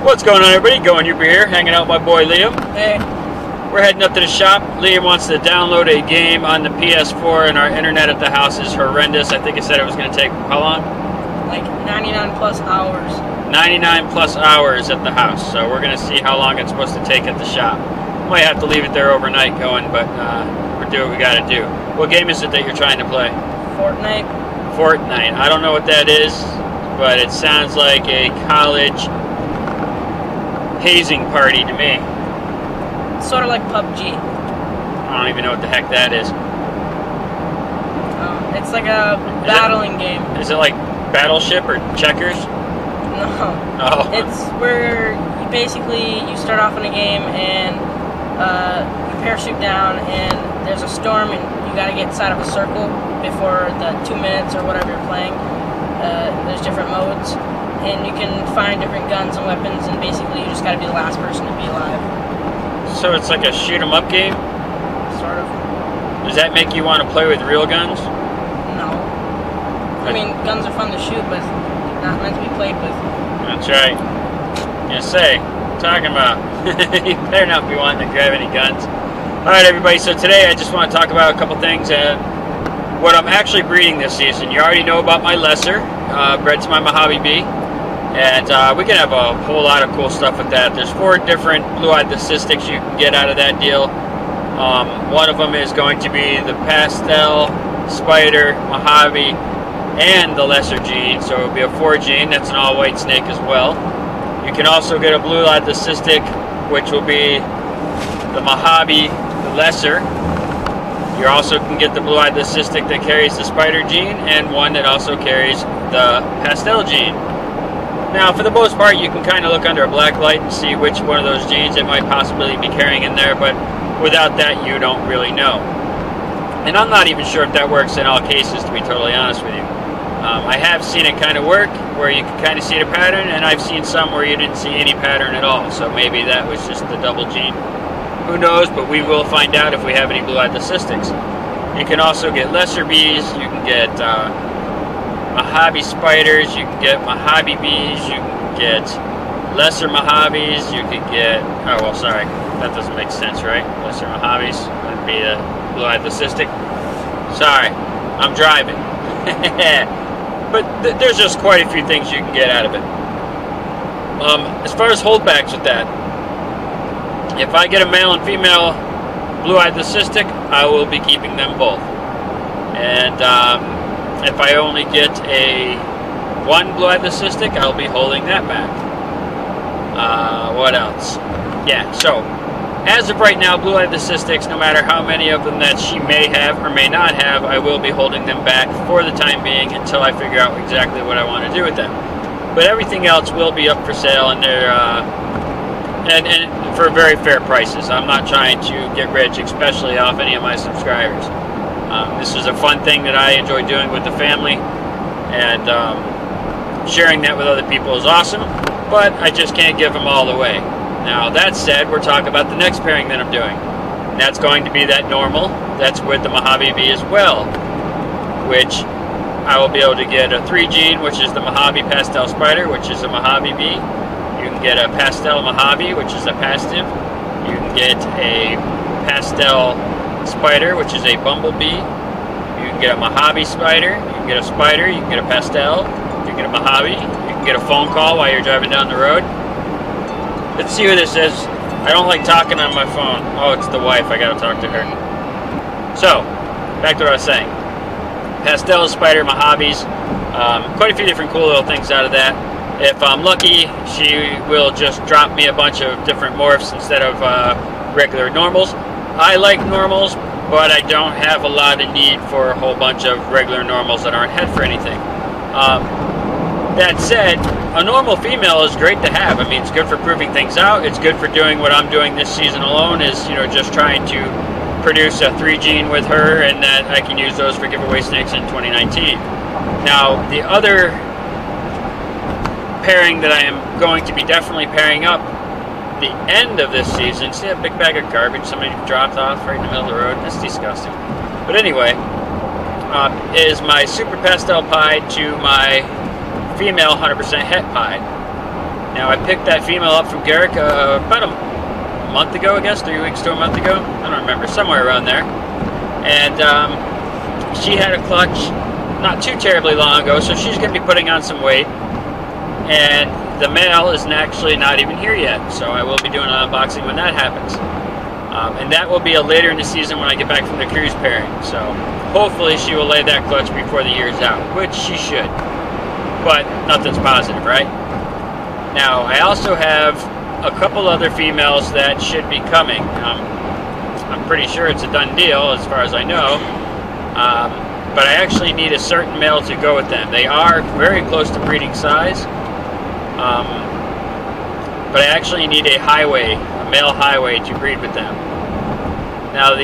What's going on, everybody? Going Yooper here, hanging out with my boy Liam. Hey. We're heading up to the shop. Liam wants to download a game on the PS4, and our internet at the house is horrendous. I think it said it was going to take, how long? Like 99 plus hours. 99 plus hours at the house, so we're going to see how long it's supposed to take at the shop. Might have to leave it there overnight going, but we're doing what we got to do. What game is it that you're trying to play? Fortnite. Fortnite. I don't know what that is, but it sounds like a college hazing party to me. Sort of like PUBG. I don't even know what the heck that is. It's like a battling game. Is it like Battleship or Checkers? No. Oh. It's where you basically you start off in a game and you parachute down and there's a storm and you got to get inside of a circle before the 2 minutes or whatever you're playing. There's different modes and you can find different guns and weapons and basically you just got to be the last person to be alive. So it's like a shoot 'em up game? Sort of. Does that make you want to play with real guns? No. I mean, guns are fun to shoot, but not meant to be played with. That's right. You say, talking about. You better not be wanting to grab any guns. Alright, everybody, so today I just want to talk about a couple things and what I'm actually breeding this season. You already know about my lesser, bred to my Mojave Bee. And we can have a whole lot of cool stuff with that. There's 4 different blue-eyed leucistics you can get out of that deal. One of them is going to be the pastel, spider, Mojave, and the lesser gene. So it'll be a 4 gene. That's an all-white snake as well. You can also get a blue-eyed leucistic, which will be the Mojave, the lesser. You also can get the blue-eyed leucistic that carries the spider gene, and one that also carries the pastel gene. Now, for the most part, you can kind of look under a black light and see which one of those genes it might possibly be carrying in there, but without that, you don't really know. And I'm not even sure if that works in all cases, to be totally honest with you. I have seen it kind of work, where you can kind of see the pattern, and I've seen some where you didn't see any pattern at all, so maybe that was just the double gene. Who knows, but we will find out if we have any blue-eyed leucistics. You can also get lesser bees, you can get Mojave spiders, you can get Mojave bees, you can get lesser Mojaves, you can get, oh well sorry, that doesn't make sense, right? Lesser Mojaves would be a blue-eyed leucistic. Sorry, I'm driving. But there's just quite a few things you can get out of it. As far as holdbacks with that, if I get a male and female blue-eyed leucistic, I will be keeping them both. And if I only get one blue-eyed leucistic, I'll be holding that back. What else? Yeah, so as of right now, blue-eyed leucistics, no matter how many of them that she may have or may not have, I will be holding them back for the time being until I figure out exactly what I want to do with them. But everything else will be up for sale, and they're and for very fair prices. I'm not trying to get rich, especially off any of my subscribers. This is a fun thing that I enjoy doing with the family, and sharing that with other people is awesome, but I just can't give them all away. Now, that said, we're talking about the next pairing that I'm doing. And that's going to be that normal. That's with the Mojave Bee as well, which I will be able to get a 3 gene, which is the Mojave Pastel Spider, which is a Mojave Bee. You can get a Pastel Mojave, which is a Pastive. You can get a Pastel Spider, which is a Bumblebee. You can get a Mojave Spider. You can get a Spider. You can get a Pastel. You can get a Mojave. You can get a phone call while you're driving down the road. Let's see who this is. I don't like talking on my phone. Oh, it's the wife. I gotta talk to her. So, back to what I was saying. Pastel, Spider, Mojaves. Quite a few different cool little things out of that. If I'm lucky, she will just drop me a bunch of different morphs instead of regular normals. I like normals, but I don't have a lot of need for a whole bunch of regular normals that aren't head for anything. That said, a normal female is great to have. I mean, it's good for proving things out. It's good for doing what I'm doing this season alone, is, you know, just trying to produce a 3 gene with her, and that I can use those for giveaway snakes in 2019. Now, the other pairing that I am going to be definitely pairing up the end of this season. See that big bag of garbage somebody dropped off right in the middle of the road? That's disgusting. But anyway, is my Super Pastel Pied to my female 100% Het Pied. Now I picked that female up from Garrick about a month ago, I guess, 3 weeks to a month ago. I don't remember, somewhere around there. And she had a clutch not too terribly long ago, so she's going to be putting on some weight. And the male is actually not even here yet, so I will be doing an unboxing when that happens. And that will be later in the season when I get back from the cruise pairing. So hopefully she will lay that clutch before the year's out, which she should. But nothing's positive, right? Now, I also have a couple other females that should be coming. I'm pretty sure it's a done deal as far as I know. But I actually need a certain male to go with them. They are very close to breeding size. But I actually need a male highway to breed with them. Now,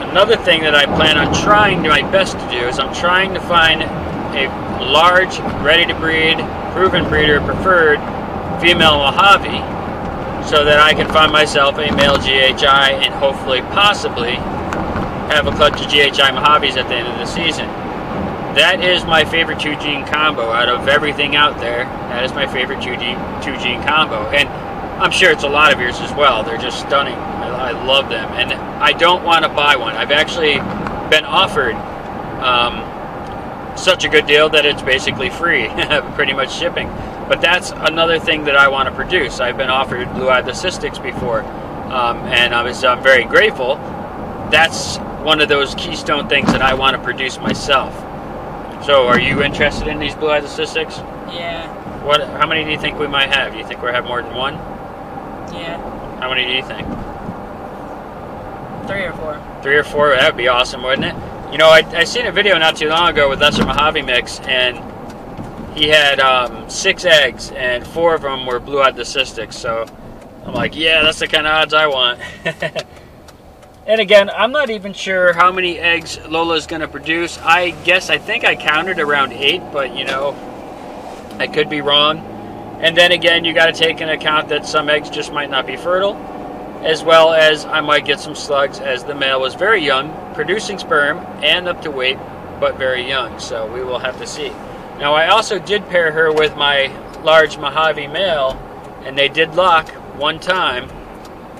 another thing that I plan on trying my best to do is I'm trying to find a large, ready-to-breed, proven breeder preferred female Mojave, so that I can find myself a male GHI and hopefully, possibly, have a clutch of GHI Mojaves at the end of the season. That is my favorite 2-gene combo out of everything out there. That is my favorite 2-gene combo. And I'm sure it's a lot of yours as well. They're just stunning. I love them. And I don't want to buy one. I've actually been offered such a good deal that it's basically free, pretty much shipping. But that's another thing that I want to produce. I've been offered blue-eyed leucistics before, and I'm very grateful. That's one of those keystone things that I want to produce myself. So, are you interested in these blue-eyed leucistics? Yeah. How many do you think we might have? Do you think we'll have more than one? Yeah. How many do you think? 3 or 4. 3 or 4? That would be awesome, wouldn't it? You know, I seen a video not too long ago with Lesser Mojave Mix, and he had 6 eggs, and 4 of them were blue-eyed leucistics. So I'm like, yeah, that's the kind of odds I want. And again, I'm not even sure how many eggs Lola's going to produce. I think I counted around 8, but you know, I could be wrong. And then again, you got to take into account that some eggs just might not be fertile, as well as I might get some slugs, as the male was very young, producing sperm and up to weight, but very young. So we will have to see. Now, I also did pair her with my large Mojave male, and they did lock one time.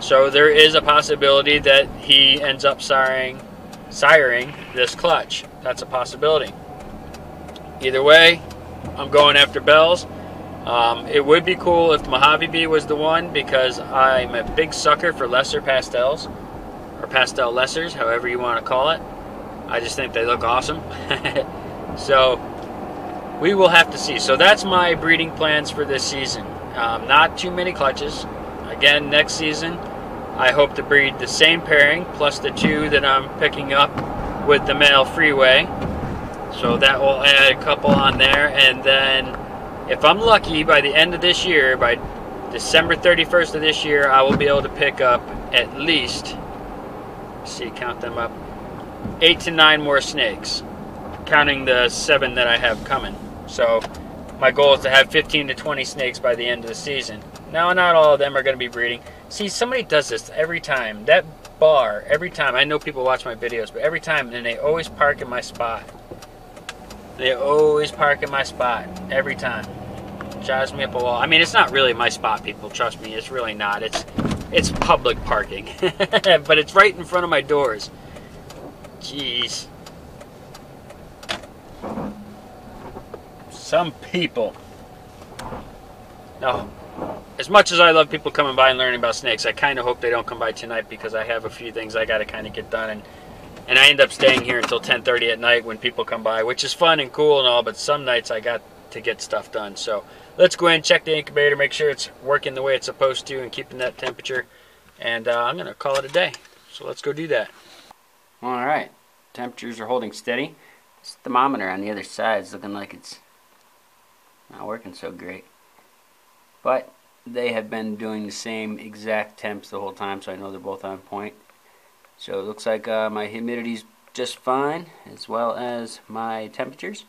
So there is a possibility that he ends up siring this clutch. That's a possibility. Either way, I'm going after bells. It would be cool if Mojave Bee was the one, because I'm a big sucker for lesser pastels, or pastel lessers, however you want to call it. I just think they look awesome. So we will have to see. So that's my breeding plans for this season. Not too many clutches. Again, next season, I hope to breed the same pairing plus the 2 that I'm picking up with the male Freeway. So that will add a couple on there. And then, if I'm lucky, by the end of this year, by December 31st of this year, I will be able to pick up at least, let's see, count them up, 8 to 9 more snakes, counting the 7 that I have coming. So my goal is to have 15 to 20 snakes by the end of the season. Now, not all of them are going to be breeding. See, somebody does this every time. That bar, every time. I know people watch my videos, but every time, and they always park in my spot. They always park in my spot, every time. Drives me up a wall. I mean, it's not really my spot, people. Trust me, it's really not. It's public parking. But it's right in front of my doors. Jeez. Some people. No. As much as I love people coming by and learning about snakes, I kind of hope they don't come by tonight, because I have a few things I got to kind of get done, and I end up staying here until 10:30 at night when people come by, which is fun and cool and all, but some nights I got to get stuff done. So let's go ahead and check the incubator, make sure it's working the way it's supposed to and keeping that temperature, and I'm going to call it a day. So let's go do that. Alright, temperatures are holding steady. This thermometer on the other side is looking like it's not working so great. But they have been doing the same exact temps the whole time, so I know they're both on point. So it looks like my humidity's just fine, as well as my temperatures.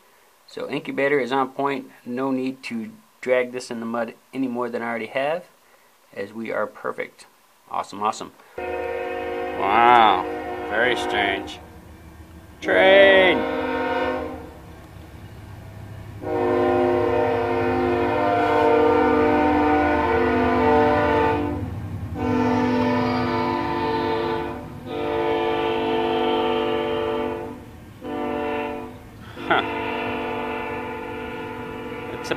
So incubator is on point. No need to drag this in the mud any more than I already have, as we are perfect. Awesome, awesome. Wow, very strange. Train!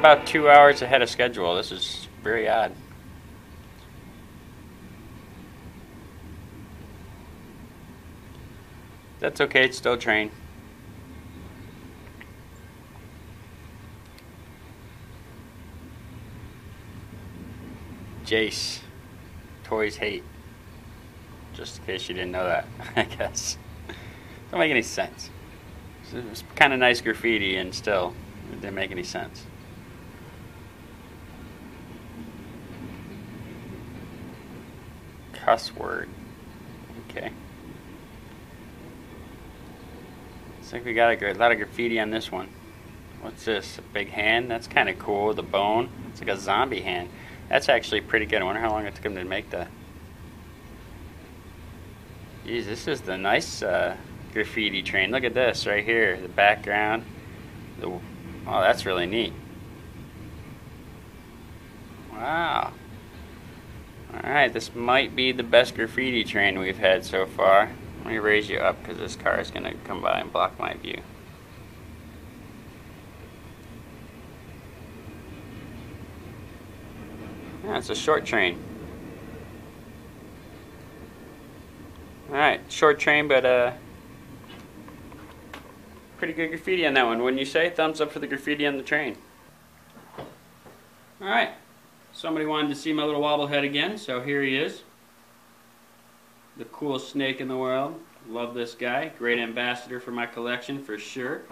about 2 hours ahead of schedule. This is very odd. That's okay, it's still a train. Jace. Toys hate. Just in case you didn't know that, I guess. Don't make any sense. It's kind of nice graffiti and still, it didn't make any sense. Cuss word. Okay. Looks like we got a lot of graffiti on this one. What's this? A big hand? That's kind of cool. The bone. It's like a zombie hand. That's actually pretty good. I wonder how long it took him to make that. Jeez, this is the nice graffiti train. Look at this right here. The background. Oh, that's really neat. Wow. Alright, this might be the best graffiti train we've had so far. Let me raise you up because this car is going to come by and block my view. Yeah, it's a short train. Alright, short train, but pretty good graffiti on that one, wouldn't you say? Thumbs up for the graffiti on the train. Alright, somebody wanted to see my little wobblehead again, so here he is. The coolest snake in the world. Love this guy. Great ambassador for my collection for sure.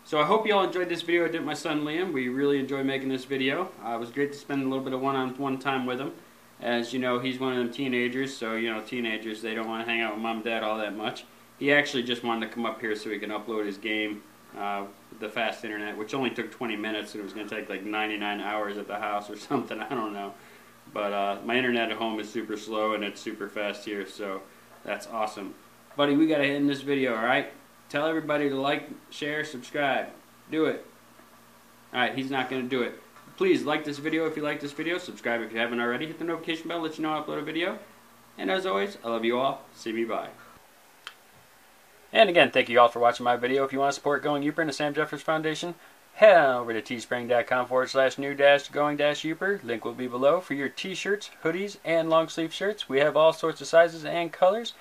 So I hope you all enjoyed this video. I did with my son Liam. We really enjoyed making this video. It was great to spend a little bit of one-on-one time with him. As you know, he's one of them teenagers, so you know, teenagers, they don't want to hang out with mom and dad all that much. He actually just wanted to come up here so he can upload his game with the fast internet, which only took 20 minutes, and it was going to take like 99 hours at the house or something, I don't know. But my internet at home is super slow, and it's super fast here, so that's awesome. Buddy, we got to end this video, alright? Tell everybody to like, share, subscribe. Do it. Alright, he's not going to do it. Please like this video if you like this video. Subscribe if you haven't already. Hit the notification bell, let you know I upload a video. And as always, I love you all. See me, bye. And again, thank you all for watching my video. If you want to support Going Yooper and the Sam Jeffers Foundation, head on over to teespring.com/new-going-Yooper. Link will be below for your t-shirts, hoodies, and long sleeve shirts. We have all sorts of sizes and colors.